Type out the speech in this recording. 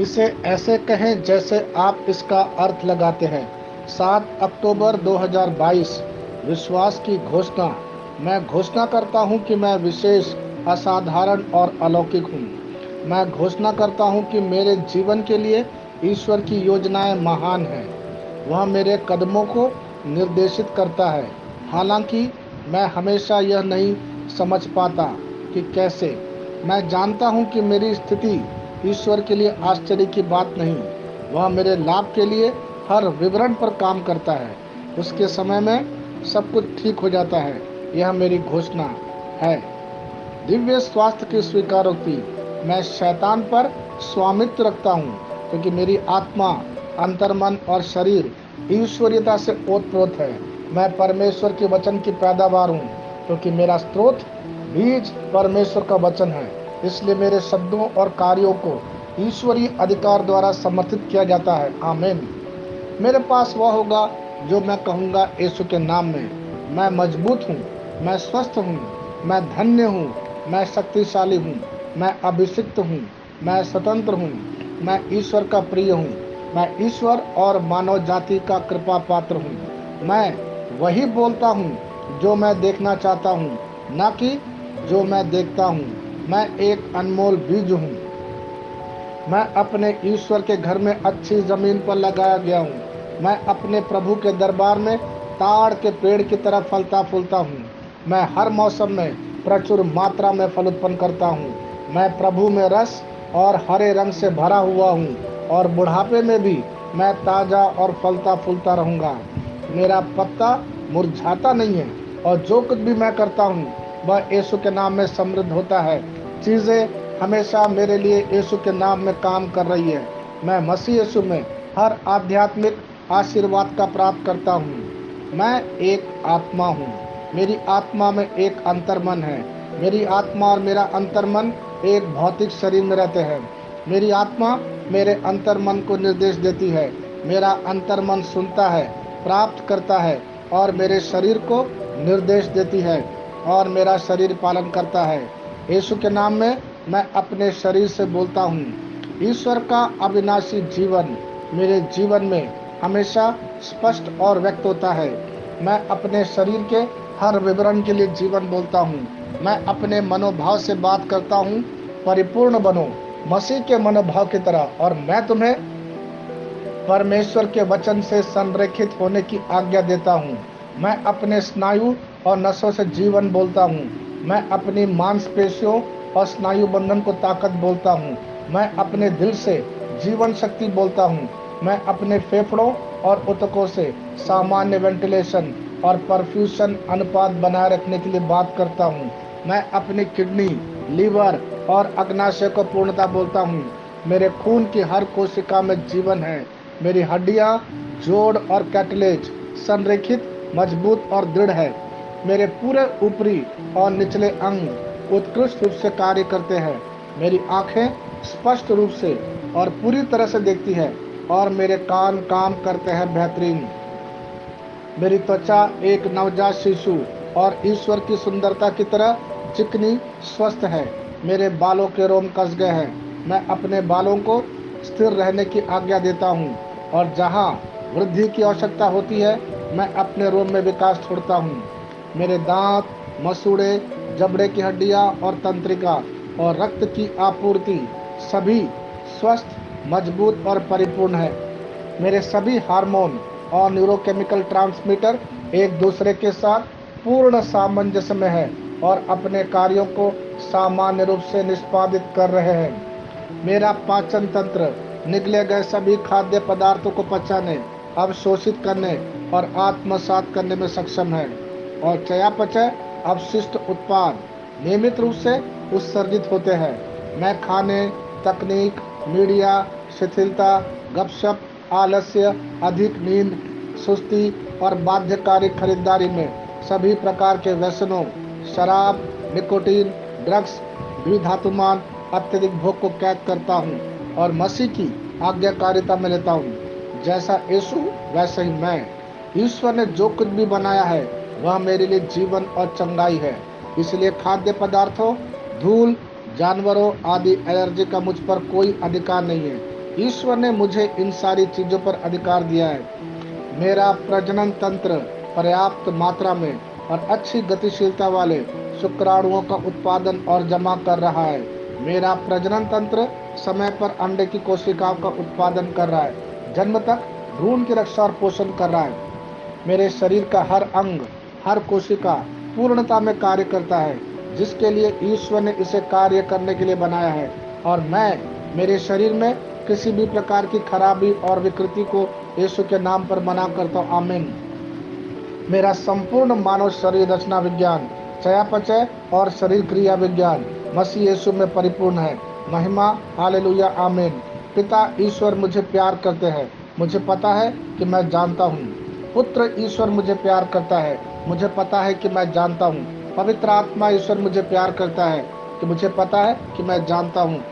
इसे ऐसे कहें जैसे आप इसका अर्थ लगाते हैं। 7 अक्टूबर 2022। विश्वास की घोषणा। मैं घोषणा करता हूं कि मैं विशेष, असाधारण और अलौकिक हूं। मैं घोषणा करता हूं कि मेरे जीवन के लिए ईश्वर की योजनाएं महान हैं। वह मेरे कदमों को निर्देशित करता है, हालांकि मैं हमेशा यह नहीं समझ पाता कि कैसे। मैं जानता हूं कि मेरी स्थिति ईश्वर के लिए आश्चर्य की बात नहीं। वह मेरे लाभ के लिए हर विवरण पर काम करता है। उसके समय में सब कुछ ठीक हो जाता है। यह मेरी घोषणा है। दिव्य स्वास्थ्य की स्वीकारोक्ति। मैं शैतान पर स्वामित्व रखता हूँ क्योंकि मेरी आत्मा, अंतर्मन और शरीर ईश्वरीयता से ओतप्रोत है। मैं परमेश्वर के वचन की पैदावार हूँ क्योंकि मेरा स्रोत, बीज परमेश्वर का वचन है। इसलिए मेरे शब्दों और कार्यों को ईश्वरीय अधिकार द्वारा समर्थित किया जाता है। आमीन। मेरे पास वह होगा जो मैं कहूँगा यीशु के नाम में। मैं मजबूत हूँ, मैं स्वस्थ हूँ, मैं धन्य हूँ, मैं शक्तिशाली हूँ, मैं अभिषिक्त हूँ, मैं स्वतंत्र हूँ, मैं ईश्वर का प्रिय हूँ, मैं ईश्वर और मानव जाति का कृपा पात्र हूँ। मैं वही बोलता हूँ जो मैं देखना चाहता हूँ, न कि जो मैं देखता हूँ। मैं एक अनमोल बीज हूँ। मैं अपने ईश्वर के घर में अच्छी जमीन पर लगाया गया हूँ। मैं अपने प्रभु के दरबार में ताड़ के पेड़ की तरह फलता फूलता हूँ। मैं हर मौसम में प्रचुर मात्रा में फल उत्पन्न करता हूँ। मैं प्रभु में रस और हरे रंग से भरा हुआ हूँ और बुढ़ापे में भी मैं ताजा और फलता फूलता रहूँगा। मेरा पत्ता मुरझाता नहीं है और जो कुछ भी मैं करता हूँ वह यीशु के नाम में समृद्ध होता है। चीजें हमेशा मेरे लिए यीशु के नाम में काम कर रही है। मैं मसीह यीशु में हर आध्यात्मिक आशीर्वाद का प्राप्त करता हूँ। मैं एक आत्मा हूँ। मेरी आत्मा में एक अंतर्मन है। मेरी आत्मा और मेरा अंतर्मन एक भौतिक शरीर में रहते हैं। मेरी आत्मा मेरे अंतर्मन को निर्देश देती है। मेरा अंतर्मन सुनता है, प्राप्त करता है और मेरे शरीर को निर्देश देती है और मेरा शरीर पालन करता है। यीशु के नाम में मैं अपने शरीर से बोलता हूँ। ईश्वर का अविनाशी जीवन मेरे जीवन में हमेशा स्पष्ट और व्यक्त होता है। मैं अपने शरीर के हर विवरण के लिए जीवन बोलता हूँ। मैं अपने मनोभाव से बात करता हूँ, परिपूर्ण बनो मसीह के मनोभाव की तरह, और मैं तुम्हें परमेश्वर के वचन से संरेखित होने की आज्ञा देता हूँ। मैं अपने स्नायु और नसों से जीवन बोलता हूँ। मैं अपनी मांसपेशियों और स्नायु बंधन को ताकत बोलता हूँ। मैं अपने दिल से जीवन शक्ति बोलता हूँ। मैं अपने फेफड़ों और ऊतकों से सामान्य वेंटिलेशन और परफ्यूशन अनुपात बनाए रखने के लिए बात करता हूँ। मैं अपनी किडनी, लीवर और अग्नाशय को पूर्णता बोलता हूँ। मेरे खून की हर कोशिका में जीवन है। मेरी हड्डियां, जोड़ और कैटलेज संरेखित, मजबूत और दृढ़ है। मेरे पूरे ऊपरी और निचले अंग उत्कृष्ट रूप से कार्य करते हैं। मेरी आंखें स्पष्ट रूप से और पूरी तरह से देखती है और मेरे कान काम करते हैं बेहतरीन। मेरी त्वचा एक नवजात शिशु और ईश्वर की सुंदरता की तरह चिकनी, स्वस्थ है। मेरे बालों के रोम कस गए हैं। मैं अपने बालों को स्थिर रहने की आज्ञा देता हूँ और जहाँ वृद्धि की आवश्यकता होती है मैं अपने रोम में विकास छोड़ता हूँ। मेरे दांत, मसूड़े, जबड़े की हड्डियाँ और तंत्रिका और रक्त की आपूर्ति सभी स्वस्थ, मजबूत और परिपूर्ण है। मेरे सभी हार्मोन और न्यूरोकेमिकल ट्रांसमीटर एक दूसरे के साथ पूर्ण सामंजस्य में है और अपने कार्यों को सामान्य रूप से निष्पादित कर रहे हैं। मेरा पाचन तंत्र निगले गए सभी खाद्य पदार्थों को पचाने, अवशोषित करने और आत्मसात करने में सक्षम है और चयापचय अवशिष्ट उत्पाद नियमित रूप से उत्सर्जित होते हैं। मैं खाने, तकनीक, मीडिया, शिथिलता, गपशप, आलस्य, अधिक नींद, सुस्ती और बाध्यकारी खरीदारी में सभी प्रकार के व्यसनों, शराब, निकोटीन, ड्रग्स, द्विधातुमान, अत्यधिक भोग को कैद करता हूँ और मसीह की आज्ञाकारिता में लेता हूँ। जैसा यीशु वैसे ही मैं। ईश्वर ने जो कुछ भी बनाया है वह मेरे लिए जीवन और चंगाई है। इसलिए खाद्य पदार्थों, धूल, जानवरों आदि एलर्जी का मुझ पर कोई अधिकार नहीं है। ईश्वर ने मुझे इन सारी चीज़ों पर अधिकार दिया है। मेरा प्रजनन तंत्र पर्याप्त मात्रा में और अच्छी गतिशीलता वाले शुक्राणुओं का उत्पादन और जमा कर रहा है। मेरा प्रजनन तंत्र समय पर अंडे की कोशिकाओं का उत्पादन कर रहा है, जन्म तक भ्रूण की रक्षा और पोषण कर रहा है। मेरे शरीर का हर अंग, हर कोशिका पूर्णता में कार्य करता है, जिसके लिए ईश्वर ने इसे कार्य करने के लिए बनाया है। और मैं मेरे शरीर में किसी भी प्रकार की खराबी और विकृति को यीशु के नाम पर मना करता हूँ। आमीन। मेरा संपूर्ण मानव शरीर रचना विज्ञान, चयापचय और शरीर क्रिया विज्ञान मसीह यीशु में परिपूर्ण है। महिमा, हालेलुया, आमीन। पिता ईश्वर मुझे प्यार करते हैं, मुझे पता है कि मैं जानता हूँ। पुत्र ईश्वर मुझे प्यार करता है, मुझे पता है कि मैं जानता हूँ। पवित्र आत्मा ईश्वर मुझे प्यार करता है कि मुझे पता है कि मैं जानता हूँ।